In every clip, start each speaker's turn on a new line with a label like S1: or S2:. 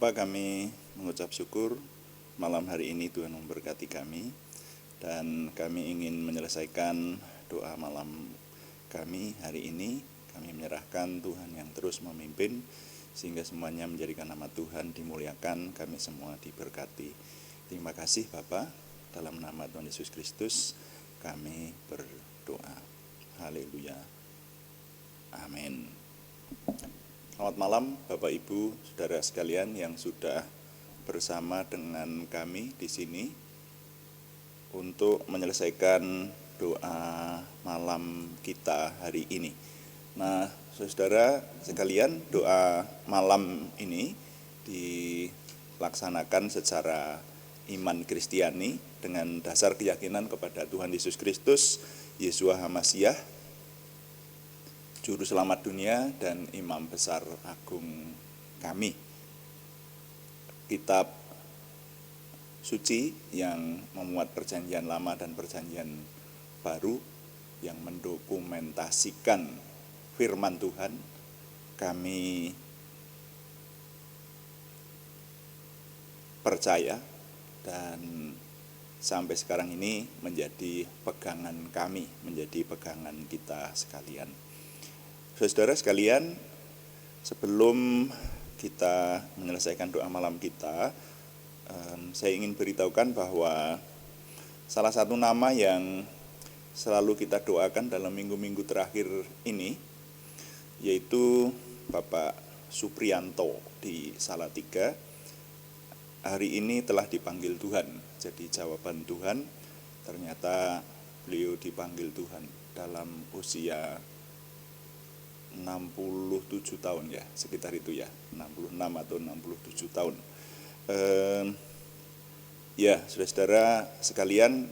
S1: Bapa, kami mengucap syukur malam hari ini Tuhan memberkati kami, dan kami ingin menyelesaikan doa malam kami hari ini. Kami menyerahkan Tuhan yang terus memimpin sehingga semuanya menjadikan nama Tuhan dimuliakan, kami semua diberkati. Terima kasih Bapa, dalam nama Tuhan Yesus Kristus kami berdoa. Haleluya. Amin. Selamat malam Bapak Ibu, Saudara sekalian yang sudah bersama dengan kami di sini untuk menyelesaikan doa malam kita hari ini. Nah, Saudara sekalian, doa malam ini dilaksanakan secara iman Kristiani dengan dasar keyakinan kepada Tuhan Yesus Kristus, Yeshua HaMasyiah, Juru Selamat dunia dan Imam Besar Agung kami. Kitab suci yang memuat perjanjian lama dan perjanjian baru yang mendokumentasikan firman Tuhan, kami percaya dan sampai sekarang ini menjadi pegangan kami, menjadi pegangan kita sekalian. Saudara sekalian, sebelum kita menyelesaikan doa malam kita, saya ingin beritahukan bahwa salah satu nama yang selalu kita doakan dalam minggu-minggu terakhir ini, yaitu Bapak Supriyanto di Salatiga, hari ini telah dipanggil Tuhan. Jadi jawaban Tuhan, ternyata beliau dipanggil Tuhan dalam usia 67 tahun ya, sekitar itu ya, 66 atau 67 tahun. Ya, saudara-saudara sekalian,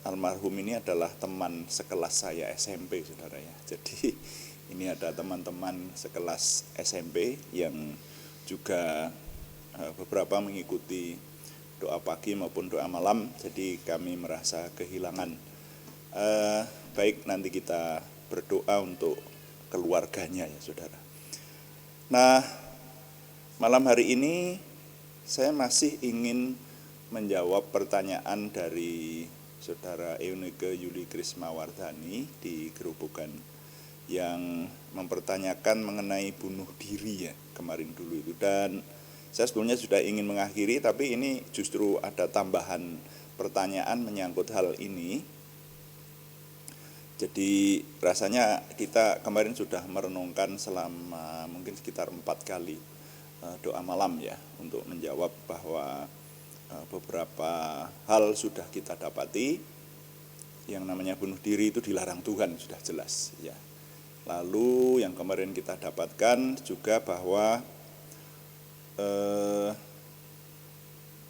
S1: almarhum ini adalah teman sekelas saya SMP, saudara ya. Jadi ini ada teman-teman sekelas SMP yang juga beberapa mengikuti doa pagi maupun doa malam, jadi kami merasa kehilangan. Baik, nanti kita berdoa untuk keluarganya ya saudara. Nah, malam hari ini saya masih ingin menjawab pertanyaan dari saudara Eunike Yuli Krismawardhani di Gerobogan yang mempertanyakan mengenai bunuh diri ya kemarin dulu itu, dan saya sebelumnya sudah ingin mengakhiri, tapi ini justru ada tambahan pertanyaan menyangkut hal ini. Jadi rasanya kita kemarin sudah merenungkan selama mungkin sekitar 4 kali doa malam ya, untuk menjawab bahwa beberapa hal sudah kita dapati. Yang namanya bunuh diri itu dilarang Tuhan, sudah jelas ya. Lalu yang kemarin kita dapatkan juga bahwa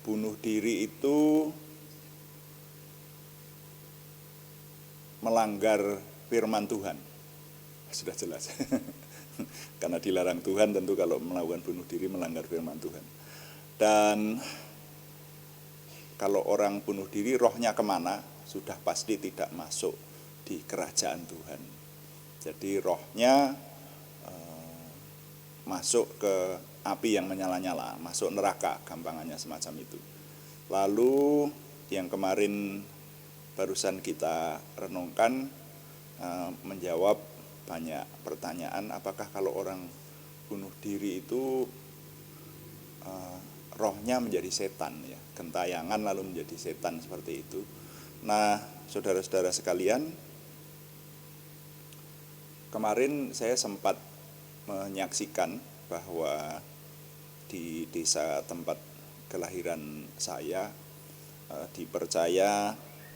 S1: bunuh diri itu melanggar firman Tuhan, sudah jelas. Karena dilarang Tuhan, tentu kalau melakukan bunuh diri melanggar firman Tuhan. Dan kalau orang bunuh diri rohnya kemana, sudah pasti tidak masuk di kerajaan Tuhan. Jadi rohnya masuk ke api yang menyala-nyala, masuk neraka, gampangannya semacam itu. Lalu yang kemarin barusan kita renungkan menjawab banyak pertanyaan, apakah kalau orang bunuh diri itu rohnya menjadi setan ya, gentayangan lalu menjadi setan seperti itu. Nah, saudara-saudara sekalian, kemarin saya sempat menyaksikan bahwa di desa tempat kelahiran saya dipercaya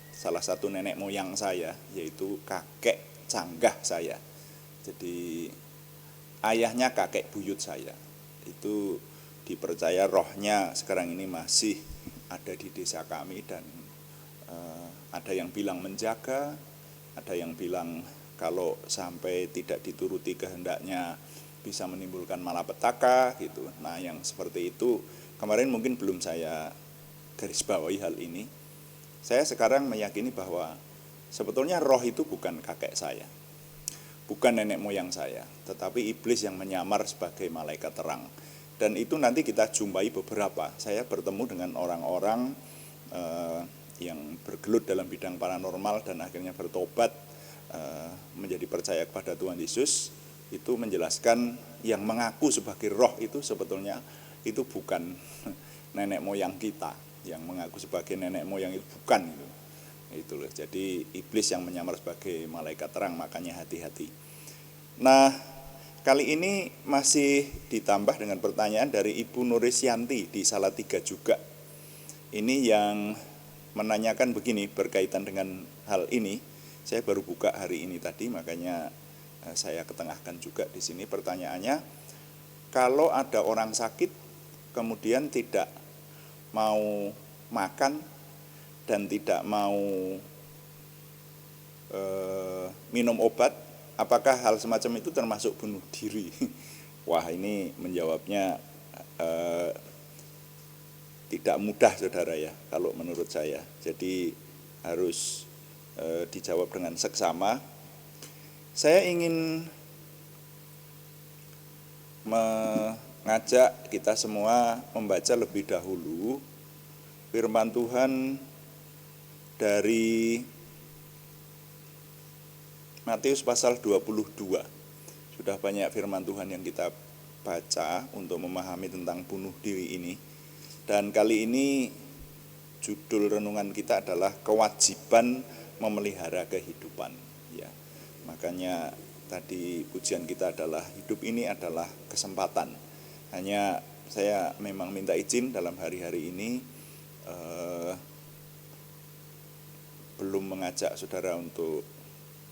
S1: salah satu nenek moyang saya, yaitu kakek canggah saya. Jadi ayahnya kakek buyut saya. Itu dipercaya rohnya sekarang ini masih ada di desa kami, dan ada yang bilang menjaga, ada yang bilang kalau sampai tidak dituruti kehendaknya bisa menimbulkan malapetaka gitu. Nah, yang seperti itu kemarin mungkin belum saya garis bawahi hal ini. Saya sekarang meyakini bahwa sebetulnya roh itu bukan kakek saya, bukan nenek moyang saya, tetapi iblis yang menyamar sebagai malaikat terang Dan itu nanti kita jumpai beberapa. Saya bertemu dengan orang-orang yang bergelut dalam bidang paranormal dan akhirnya bertobat, menjadi percaya kepada Tuhan Yesus. Itu menjelaskan yang mengaku sebagai roh itu sebetulnya itu bukan nenek moyang kita. Yang mengaku sebagai nenek moyang itu bukan itu. Itu loh. Jadi iblis yang menyamar sebagai malaikat terang, makanya hati-hati. Nah, kali ini masih ditambah dengan pertanyaan dari Ibu Nurisyanti di Salatiga juga. Ini yang menanyakan begini berkaitan dengan hal ini. Saya baru buka hari ini tadi, makanya saya ketengahkan juga di sini pertanyaannya. Kalau ada orang sakit kemudian tidak mau makan dan tidak mau minum obat, apakah hal semacam itu termasuk bunuh diri? Wah, ini menjawabnya tidak mudah, saudara ya, kalau menurut saya. Jadi harus dijawab dengan seksama. Saya ingin mengajak kita semua membaca lebih dahulu firman Tuhan dari Matius pasal 22. Sudah banyak firman Tuhan yang kita baca untuk memahami tentang bunuh diri ini. Dan kali ini judul renungan kita adalah kewajiban memelihara kehidupan. Ya, makanya tadi pujian kita adalah hidup ini adalah kesempatan. Hanya saya memang minta izin dalam hari-hari ini belum mengajak saudara untuk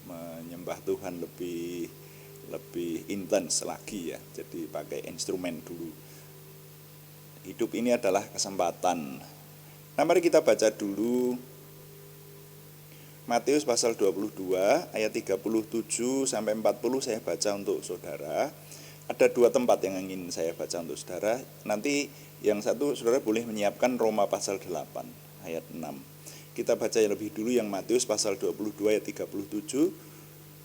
S1: menyembah Tuhan lebih intens lagi ya. Jadi pakai instrumen dulu. Hidup ini adalah kesempatan. Nah, mari kita baca dulu Matius pasal 22 ayat 37 sampai 40 saya baca untuk saudara. Ada dua tempat yang ingin saya baca untuk saudara. Nanti yang satu saudara boleh menyiapkan Roma pasal 8 ayat 6. Kita baca yang lebih dulu yang Matius pasal 22 ayat 37.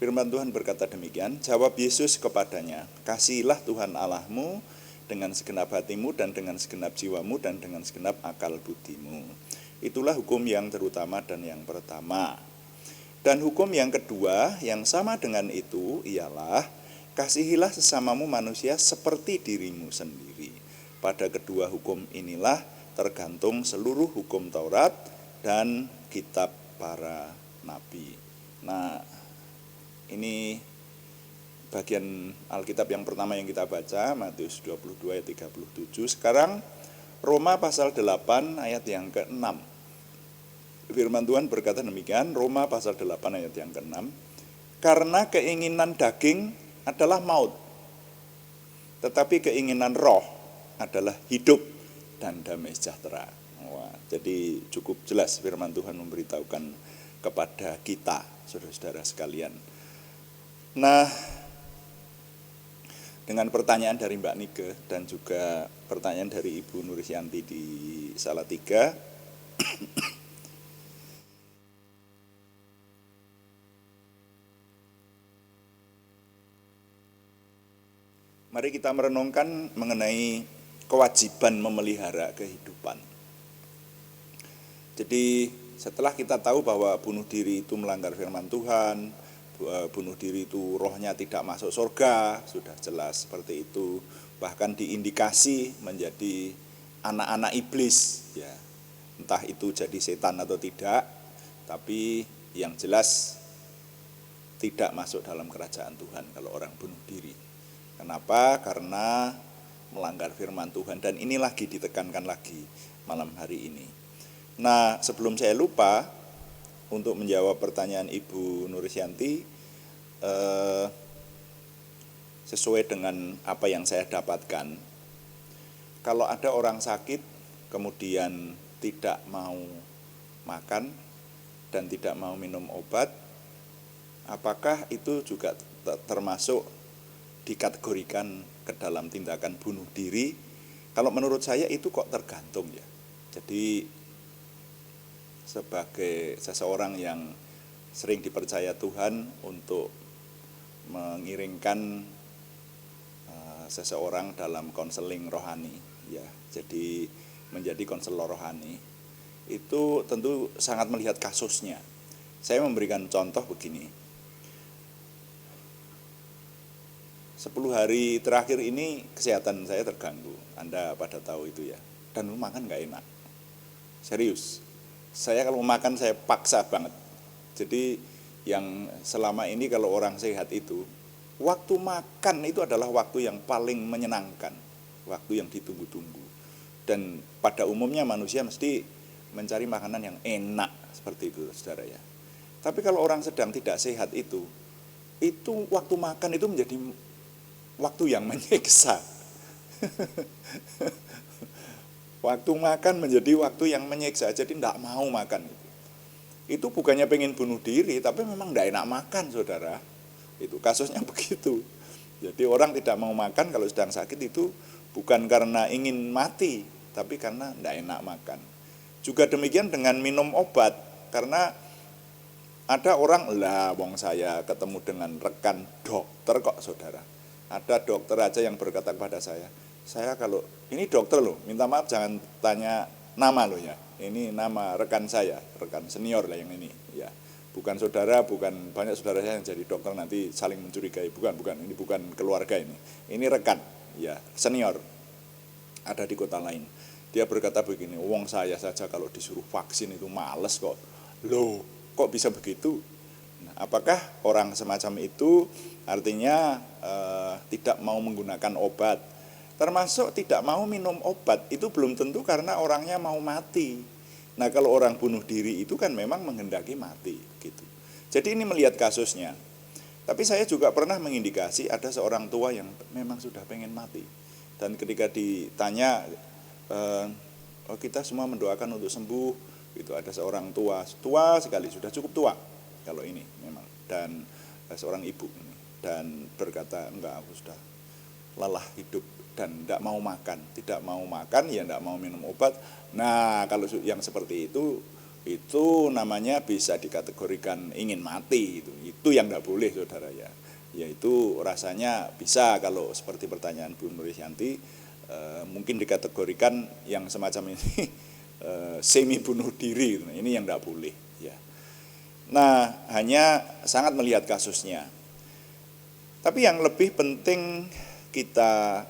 S1: Firman Tuhan berkata demikian, jawab Yesus kepadanya, kasihilah Tuhan Allahmu dengan segenap hatimu dan dengan segenap jiwamu dan dengan segenap akal budimu. Itulah hukum yang terutama dan yang pertama. Dan hukum yang kedua yang sama dengan itu ialah kasihilah sesamamu manusia seperti dirimu sendiri. Pada kedua hukum inilah tergantung seluruh hukum Taurat dan kitab para nabi. Nah, ini bagian Alkitab yang pertama yang kita baca, Matius 22 ayat 37. Sekarang Roma pasal 8 ayat yang ke-6. Firman Tuhan berkata demikian, Roma pasal 8 ayat yang ke-6. Karena keinginan daging adalah maut, tetapi keinginan roh adalah hidup dan damai sejahtera. Wah, jadi cukup jelas firman Tuhan memberitahukan kepada kita, saudara-saudara sekalian. Nah, dengan pertanyaan dari Mbak Nike dan juga pertanyaan dari Ibu Nurisyanti di Salatiga, mari kita merenungkan mengenai kewajiban memelihara kehidupan. Jadi setelah kita tahu bahwa bunuh diri itu melanggar firman Tuhan, bunuh diri itu rohnya tidak masuk surga, sudah jelas seperti itu. Bahkan diindikasi menjadi anak-anak iblis, ya, entah itu jadi setan atau tidak, tapi yang jelas tidak masuk dalam kerajaan Tuhan kalau orang bunuh diri. Kenapa? Karena melanggar firman Tuhan, dan ini lagi ditekankan lagi malam hari ini. Nah, sebelum saya lupa, untuk menjawab pertanyaan Ibu Nurisyanti, sesuai dengan apa yang saya dapatkan, kalau ada orang sakit kemudian tidak mau makan dan tidak mau minum obat, apakah itu juga termasuk dikategorikan ke dalam tindakan bunuh diri? Kalau menurut saya itu kok tergantung ya. Jadi sebagai seseorang yang sering dipercaya Tuhan untuk mengiringkan seseorang dalam konseling rohani, ya. Jadi menjadi konselor rohani itu tentu sangat melihat kasusnya. Saya memberikan contoh begini. 10 hari terakhir ini kesehatan saya terganggu. Anda pada tahu itu ya. Dan makan nggak enak. Serius. Saya kalau makan saya paksa banget. Jadi yang selama ini kalau orang sehat itu, waktu makan itu adalah waktu yang paling menyenangkan, waktu yang ditunggu-tunggu. Dan pada umumnya manusia mesti mencari makanan yang enak seperti itu, saudara ya. Tapi kalau orang sedang tidak sehat itu waktu makan itu menjadi waktu yang menyiksa. Waktu makan menjadi waktu yang menyiksa, jadi tidak mau makan itu. Itu bukannya pengen bunuh diri, tapi memang tidak enak makan, saudara. Itu kasusnya begitu. Jadi orang tidak mau makan kalau sedang sakit itu bukan karena ingin mati, tapi karena tidak enak makan. Juga demikian dengan minum obat, karena ada orang, wong saya ketemu dengan rekan dokter kok, saudara. Ada dokter aja yang berkata kepada saya kalau, ini dokter loh, minta maaf jangan tanya nama loh ya. Ini nama rekan saya, rekan senior lah yang ini, ya. Bukan saudara, bukan banyak saudara saya yang jadi dokter nanti saling mencurigai, bukan, ini bukan keluarga ini. Ini rekan, ya, senior. Ada di kota lain. Dia berkata begini, wong saya saja kalau disuruh vaksin itu males kok. Loh, kok bisa begitu? Nah, apakah orang semacam itu artinya tidak mau menggunakan obat? Termasuk tidak mau minum obat itu belum tentu karena orangnya mau mati. Nah, kalau orang bunuh diri itu kan memang menghendaki mati gitu. Jadi ini melihat kasusnya. Tapi saya juga pernah mengindikasi ada seorang tua yang memang sudah pengen mati. Dan ketika ditanya, kita semua mendoakan untuk sembuh, itu ada seorang tua sekali, sudah cukup tua kalau ini memang, dan seorang ibu ini, dan berkata, enggak, aku sudah lelah hidup dan tidak mau makan ya tidak mau minum obat. Nah, kalau yang seperti itu namanya bisa dikategorikan ingin mati, itu yang tidak boleh, saudara ya. Yaitu rasanya bisa kalau seperti pertanyaan Bu Nurisyanti, mungkin dikategorikan yang semacam ini semi bunuh diri, ini yang tidak boleh ya. Nah, hanya sangat melihat kasusnya. Tapi yang lebih penting kita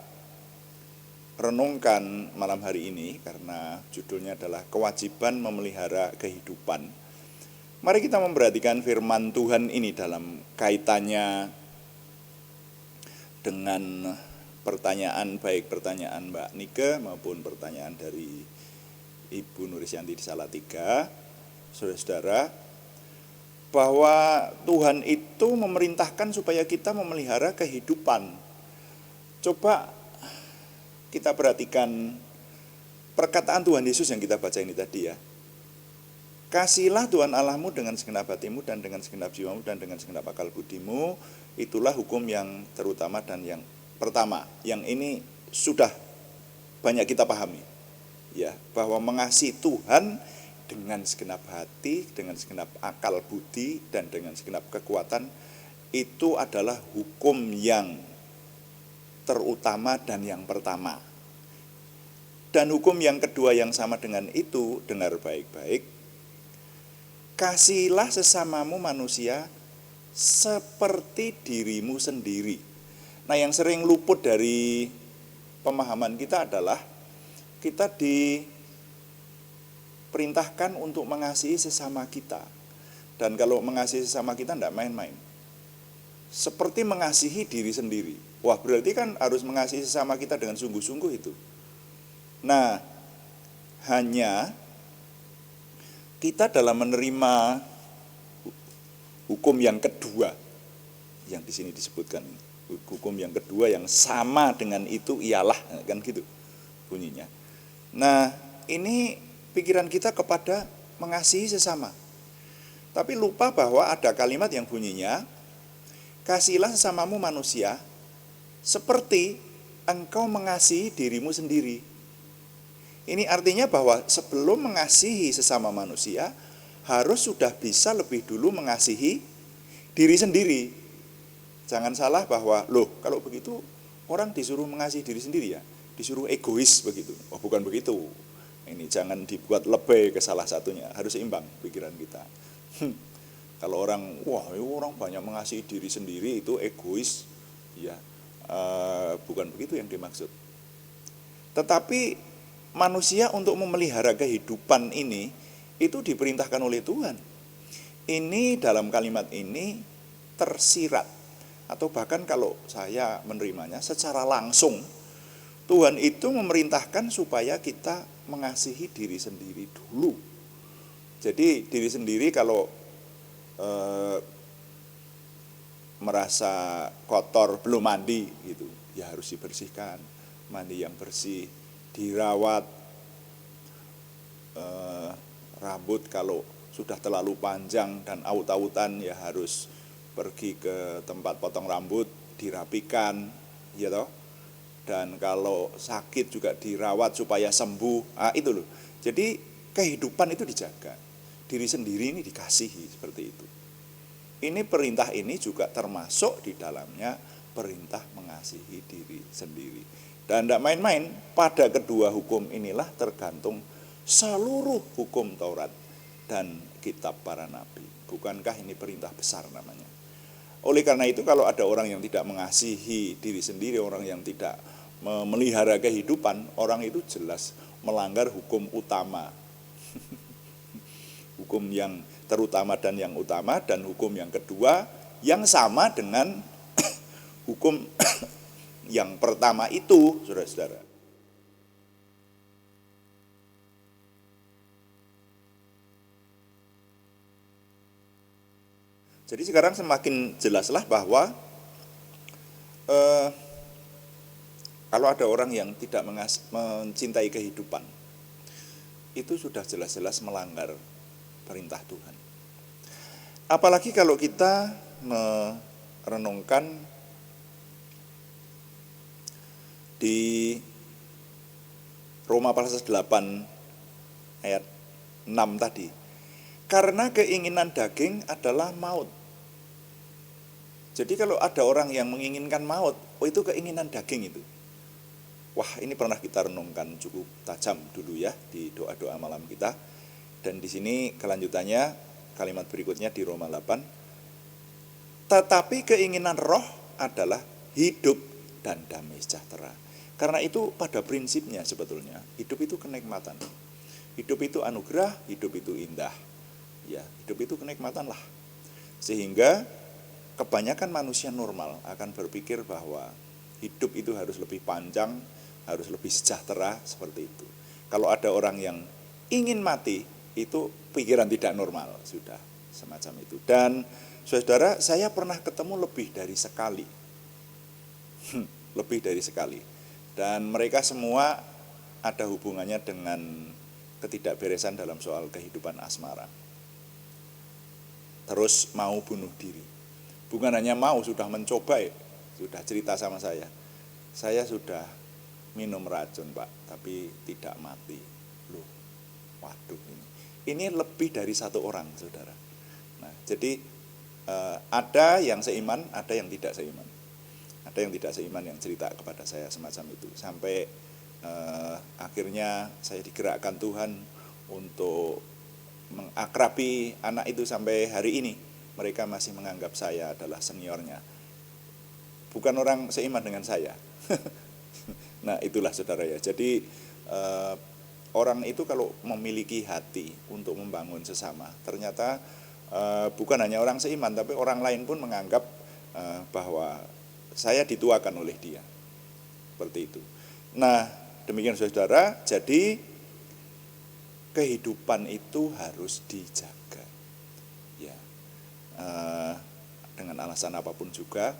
S1: renungkan malam hari ini, karena judulnya adalah kewajiban memelihara kehidupan. Mari kita memperhatikan firman Tuhan ini dalam kaitannya dengan pertanyaan, baik pertanyaan Mbak Nike maupun pertanyaan dari Ibu Nurisyanti di Salatiga, saudara-saudara, bahwa Tuhan itu memerintahkan supaya kita memelihara kehidupan. Coba kita perhatikan perkataan Tuhan Yesus yang kita baca ini tadi ya. Kasihilah Tuhan Allahmu dengan segenap hatimu dan dengan segenap jiwamu dan dengan segenap akal budimu. Itulah hukum yang terutama dan yang pertama. Yang ini sudah banyak kita pahami. Ya, bahwa mengasihi Tuhan dengan segenap hati, dengan segenap akal budi dan dengan segenap kekuatan itu adalah hukum yang terutama dan yang pertama. Dan hukum yang kedua yang sama dengan itu, dengar baik-baik, kasihilah sesamamu manusia seperti dirimu sendiri. Nah, yang sering luput dari pemahaman kita adalah kita diperintahkan untuk mengasihi sesama kita. Dan kalau mengasihi sesama kita tidak main-main. Seperti mengasihi diri sendiri. Wah, berarti kan harus mengasihi sesama kita dengan sungguh-sungguh itu. Nah, hanya kita dalam menerima hukum yang kedua yang di sini disebutkan, hukum yang kedua yang sama dengan itu ialah, kan gitu bunyinya. Nah, ini pikiran kita kepada mengasihi sesama. Tapi lupa bahwa ada kalimat yang bunyinya, kasihilah sesamamu manusia seperti engkau mengasihi dirimu sendiri. Ini artinya bahwa sebelum mengasihi sesama manusia, harus sudah bisa lebih dulu mengasihi diri sendiri. Jangan salah bahwa, kalau begitu orang disuruh mengasihi diri sendiri ya, disuruh egois begitu. Oh bukan begitu. Ini jangan dibuat lebay ke salah satunya, harus seimbang pikiran kita. Kalau orang, wah orang banyak mengasihi diri sendiri itu egois, ya bukan begitu yang dimaksud. Tetapi manusia untuk memelihara kehidupan ini itu diperintahkan oleh Tuhan. Ini dalam kalimat ini tersirat, atau bahkan kalau saya menerimanya secara langsung, Tuhan itu memerintahkan supaya kita mengasihi diri sendiri dulu. Jadi diri sendiri kalau merasa kotor belum mandi gitu, ya harus dibersihkan, mandi yang bersih, dirawat, rambut kalau sudah terlalu panjang dan aut-autan ya harus pergi ke tempat potong rambut, dirapikan, ya toh. Dan kalau sakit juga dirawat supaya sembuh. Itu loh. Jadi kehidupan itu dijaga. Diri sendiri ini dikasihi seperti itu. Ini perintah ini juga termasuk di dalamnya perintah mengasihi diri sendiri. Dan tidak main-main, pada kedua hukum inilah tergantung seluruh hukum Taurat dan kitab para nabi. Bukankah ini perintah besar namanya? Oleh karena itu kalau ada orang yang tidak mengasihi diri sendiri, orang yang tidak memelihara kehidupan, orang itu jelas melanggar hukum utama. Hukum yang terutama dan yang utama, dan hukum yang kedua yang sama dengan hukum yang pertama itu, saudara-saudara. Jadi sekarang semakin jelaslah bahwa kalau ada orang yang tidak mencintai kehidupan, itu sudah jelas-jelas melanggar perintah Tuhan. Apalagi kalau kita merenungkan di Roma pasal 8 ayat 6 tadi. Karena keinginan daging adalah maut. Jadi kalau ada orang yang menginginkan maut, itu keinginan daging itu. Wah, ini pernah kita renungkan cukup tajam dulu ya di doa-doa malam kita. Dan di sini kelanjutannya kalimat berikutnya di Roma 8. Tetapi keinginan roh adalah hidup dan damai sejahtera. Karena itu pada prinsipnya sebetulnya hidup itu kenikmatan. Hidup itu anugerah, hidup itu indah. Ya, hidup itu kenikmatan lah. Sehingga kebanyakan manusia normal akan berpikir bahwa hidup itu harus lebih panjang, harus lebih sejahtera seperti itu. Kalau ada orang yang ingin mati, itu pikiran tidak normal sudah semacam itu. Dan saudara, saya pernah ketemu lebih dari sekali. Lebih dari sekali. Dan mereka semua ada hubungannya dengan ketidakberesan dalam soal kehidupan asmara. Terus mau bunuh diri. Bukan hanya mau, sudah mencoba, sudah cerita sama saya. Saya sudah minum racun Pak, tapi tidak mati. Loh, waduh ini. Ini lebih dari satu orang, saudara. Nah, jadi ada yang seiman, ada yang tidak seiman. Ada yang tidak seiman yang cerita kepada saya semacam itu. Sampai akhirnya saya digerakkan Tuhan untuk mengakrabi anak itu sampai hari ini. Mereka masih menganggap saya adalah seniornya. Bukan orang seiman dengan saya. Nah itulah saudara ya. Jadi orang itu kalau memiliki hati untuk membangun sesama, ternyata bukan hanya orang seiman, tapi orang lain pun menganggap bahwa saya dituakan oleh dia. Seperti itu. Nah demikian saudara, jadi kehidupan itu harus dijaga. Ya, dengan alasan apapun juga,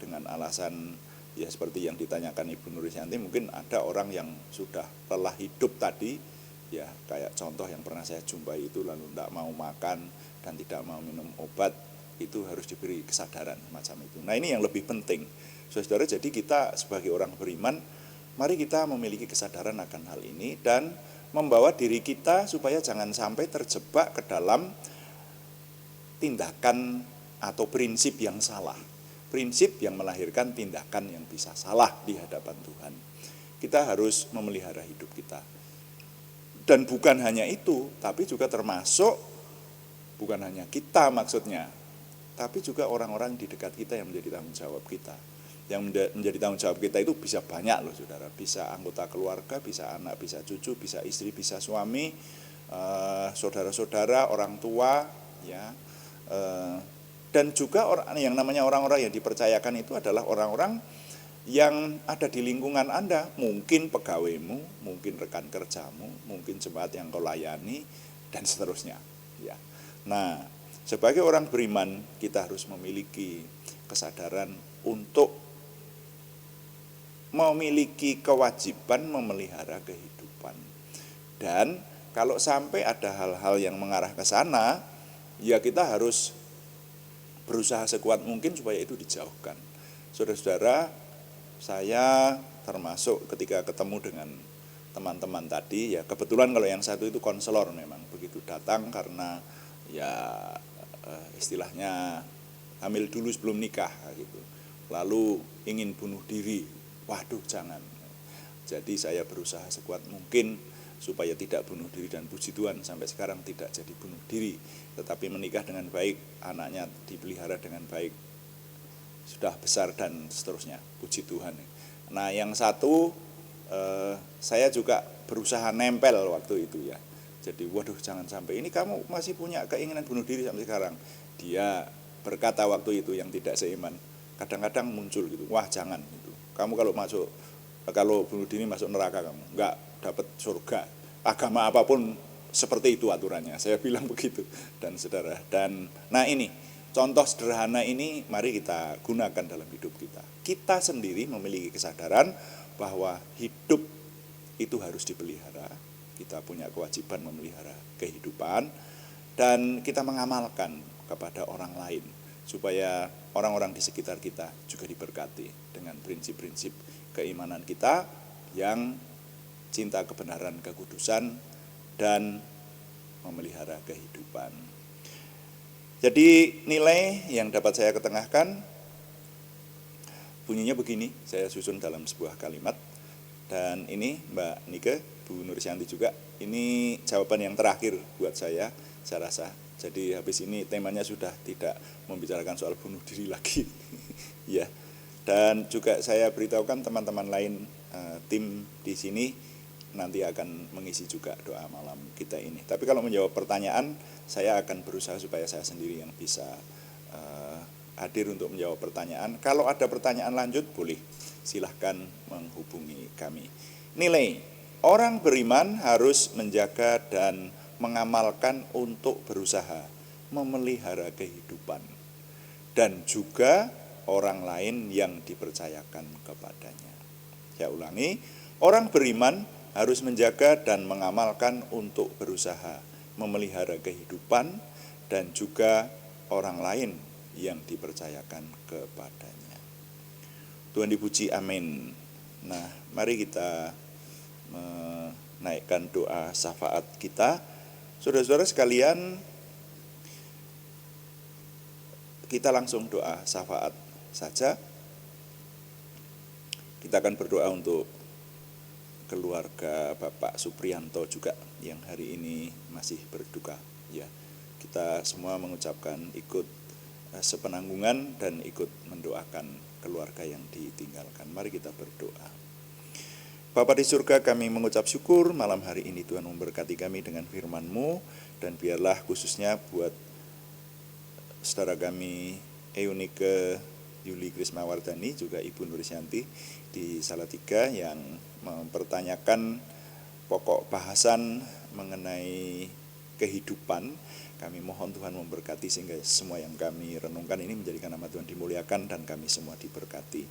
S1: dengan alasan ya seperti yang ditanyakan Ibu Nurisyanti, mungkin ada orang yang sudah lelah hidup tadi, ya kayak contoh yang pernah saya jumpai itu, lalu tidak mau makan dan tidak mau minum obat, itu harus diberi kesadaran macam itu. Nah ini yang lebih penting, saudara. Jadi kita sebagai orang beriman, mari kita memiliki kesadaran akan hal ini dan membawa diri kita supaya jangan sampai terjebak ke dalam tindakan atau prinsip yang salah. prinsip yang melahirkan tindakan yang bisa salah di hadapan Tuhan. Kita harus memelihara hidup kita. Dan bukan hanya itu, tapi juga termasuk bukan hanya kita maksudnya, tapi juga orang-orang di dekat kita yang menjadi tanggung jawab kita. Yang menjadi tanggung jawab kita itu bisa banyak loh saudara, bisa anggota keluarga, bisa anak, bisa cucu, bisa istri, bisa suami, saudara-saudara, orang tua, ya, dan juga yang namanya orang-orang yang dipercayakan itu adalah orang-orang yang ada di lingkungan Anda, mungkin pegawaimu, mungkin rekan kerjamu, mungkin jemaat yang kau layani, dan seterusnya. Ya. Nah, sebagai orang beriman, kita harus memiliki kesadaran untuk memiliki kewajiban memelihara kehidupan. Dan kalau sampai ada hal-hal yang mengarah ke sana, ya kita harus berusaha sekuat mungkin supaya itu dijauhkan. Saudara-saudara, saya termasuk ketika ketemu dengan teman-teman tadi, ya kebetulan kalau yang satu itu konselor memang, begitu datang karena ya istilahnya hamil dulu sebelum nikah gitu. Lalu ingin bunuh diri, waduh jangan. Jadi saya berusaha sekuat mungkin supaya tidak bunuh diri, dan puji Tuhan sampai sekarang tidak jadi bunuh diri, tetapi menikah dengan baik, anaknya dipelihara dengan baik, sudah besar dan seterusnya, puji Tuhan. Nah yang satu saya juga berusaha nempel waktu itu ya. Jadi waduh jangan sampai, ini kamu masih punya keinginan bunuh diri sampai sekarang. Dia berkata waktu itu yang tidak seiman, kadang-kadang muncul gitu, wah jangan gitu. Kamu kalau bunuh diri masuk neraka, kamu nggak dapat surga. Agama apapun seperti itu aturannya, saya bilang begitu. Dan saudara, dan nah ini contoh sederhana ini mari kita gunakan dalam hidup kita. Kita sendiri memiliki kesadaran bahwa hidup itu harus dipelihara. Kita punya kewajiban memelihara kehidupan, dan kita mengamalkan kepada orang lain supaya orang-orang di sekitar kita juga diberkati dengan prinsip-prinsip keimanan kita yang cinta kebenaran, kekudusan, dan memelihara kehidupan. Jadi nilai yang dapat saya ketengahkan bunyinya begini, saya susun dalam sebuah kalimat. Dan ini Mbak Nike, Bu Nurisyanti juga, ini jawaban yang terakhir buat saya rasa. Jadi habis ini temanya sudah tidak membicarakan soal bunuh diri lagi. Ya. Dan juga saya beritahukan teman-teman lain, tim di sini nanti akan mengisi juga doa malam kita ini. Tapi kalau menjawab pertanyaan, saya akan berusaha supaya saya sendiri yang bisa hadir untuk menjawab pertanyaan. Kalau ada pertanyaan lanjut, boleh silahkan menghubungi kami. Nilai, orang beriman harus menjaga dan mengamalkan untuk berusaha memelihara kehidupan, dan juga orang lain yang dipercayakan kepadanya. Saya ulangi, orang beriman harus menjaga dan mengamalkan untuk berusaha memelihara kehidupan, dan juga orang lain yang dipercayakan kepadanya. Tuhan dipuji, amin. Nah, mari kita menaikkan doa syafaat kita. Saudara-saudara sekalian, kita langsung doa syafaat saja. Kita akan berdoa untuk keluarga Bapak Supriyanto juga yang hari ini masih berduka. Ya, kita semua mengucapkan ikut sepenanggungan dan ikut mendoakan keluarga yang ditinggalkan. Mari kita berdoa. Bapa di surga, kami mengucap syukur malam hari ini Tuhan memberkati kami dengan firman-Mu, dan biarlah khususnya buat saudara kami Eunike Yuli Krismawardani, juga Ibu Nurisyanti di Salatiga yang mempertanyakan pokok bahasan mengenai kehidupan. Kami mohon Tuhan memberkati sehingga semua yang kami renungkan ini menjadikan nama Tuhan dimuliakan dan kami semua diberkati.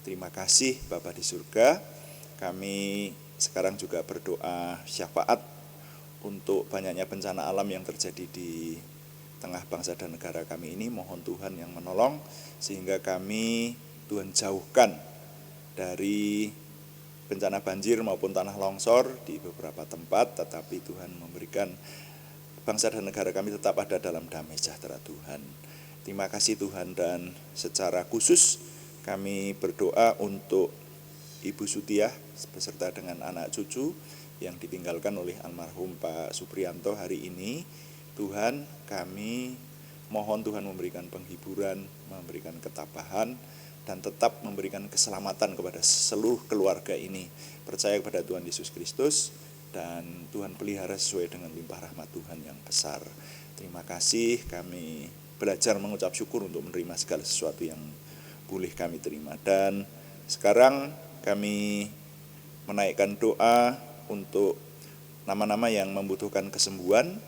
S1: Terima kasih Bapa di surga. Kami sekarang juga berdoa syafaat untuk banyaknya bencana alam yang terjadi di tengah bangsa dan negara kami ini. Mohon Tuhan yang menolong sehingga kami Tuhan jauhkan dari bencana banjir maupun tanah longsor di beberapa tempat, tetapi Tuhan memberikan bangsa dan negara kami tetap ada dalam damai sejahtera Tuhan. Terima kasih Tuhan, dan secara khusus kami berdoa untuk Ibu Sutiah beserta dengan anak cucu yang ditinggalkan oleh almarhum Pak Supriyanto hari ini. Tuhan, kami mohon Tuhan memberikan penghiburan, memberikan ketabahan, dan tetap memberikan keselamatan kepada seluruh keluarga ini. Percaya kepada Tuhan Yesus Kristus, dan Tuhan pelihara sesuai dengan limpah rahmat Tuhan yang besar. Terima kasih, kami belajar mengucap syukur untuk menerima segala sesuatu yang boleh kami terima. Dan sekarang kami menaikkan doa untuk nama-nama yang membutuhkan kesembuhan.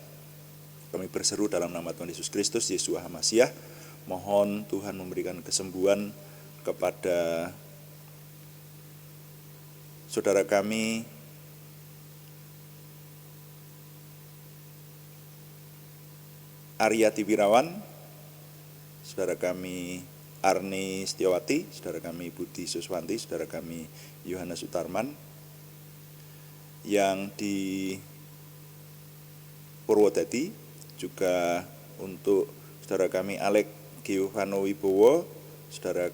S1: Kami berseru dalam nama Tuhan Yesus Kristus, Yeshua HaMasiah, mohon Tuhan memberikan kesembuhan kepada saudara kami Aryati Wirawan, saudara kami Arni Setiawati, saudara kami Budi Suswanti, saudara kami Yohanes Sutarman, yang di Purwodadi, juga untuk saudara kami Alek Giovano Wibowo, saudara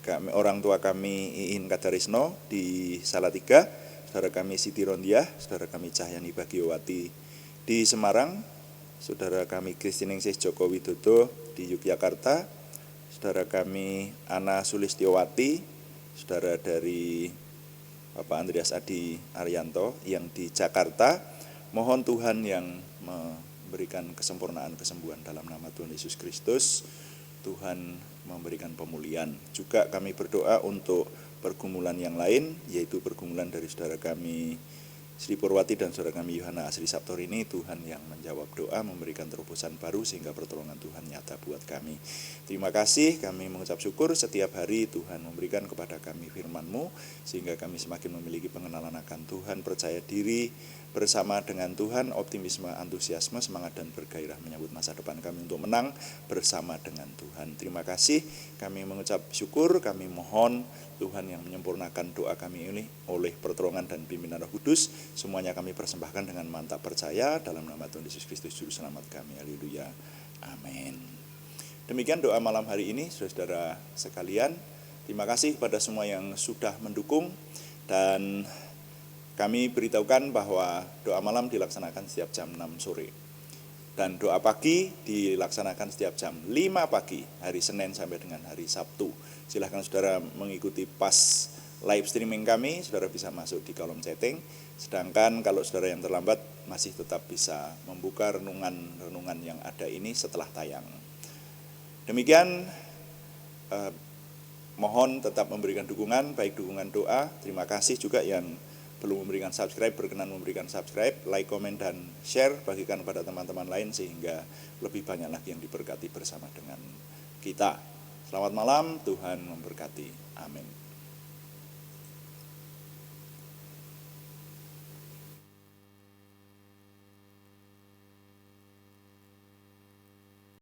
S1: kami, orang tua kami Iin Kadarisno di Salatiga, saudara kami Siti Rondiah, saudara kami Cahyani Bagiowati di Semarang, saudara kami Kristiningsih Joko Widodo di Yogyakarta, saudara kami Ana Sulistiowati, saudara dari Bapak Andreas Adi Arianto yang di Jakarta. Mohon Tuhan yang memberikan kesempurnaan kesembuhan dalam nama Tuhan Yesus Kristus. Tuhan memberikan pemulihan. Juga kami berdoa untuk pergumulan yang lain, yaitu pergumulan dari saudara kami Sri Purwati dan saudara kami Yohana Asri Sabtor ini. Tuhan yang menjawab doa, memberikan terobosan baru sehingga pertolongan Tuhan nyata buat kami. Terima kasih, kami mengucap syukur setiap hari Tuhan memberikan kepada kami firman-Mu sehingga kami semakin memiliki pengenalan akan Tuhan, percaya diri bersama dengan Tuhan, optimisme, antusiasme, semangat dan bergairah menyambut masa depan kami untuk menang bersama dengan Tuhan. Terima kasih, kami mengucap syukur, kami mohon Tuhan yang menyempurnakan doa kami ini oleh pertolongan dan pimpinan Roh Kudus. Semuanya kami persembahkan dengan mantap percaya dalam nama Tuhan Yesus Kristus Juru Selamat kami. Haleluya. Amin. Demikian doa malam hari ini, saudara-saudara sekalian. Terima kasih kepada semua yang sudah mendukung, dan kami beritahukan bahwa doa malam dilaksanakan setiap jam 6 sore. Dan doa pagi dilaksanakan setiap jam 5 pagi, hari Senin sampai dengan hari Sabtu. Silahkan saudara mengikuti pas live streaming kami, saudara bisa masuk di kolom chatting. Sedangkan kalau saudara yang terlambat masih tetap bisa membuka renungan-renungan yang ada ini setelah tayang. Demikian, mohon tetap memberikan dukungan, baik dukungan doa. Terima kasih juga yang belum memberikan subscribe, berkenan memberikan subscribe, like, komen, dan share, bagikan kepada teman-teman lain sehingga lebih banyak lagi yang diberkati bersama dengan kita. Selamat malam, Tuhan memberkati. Amin.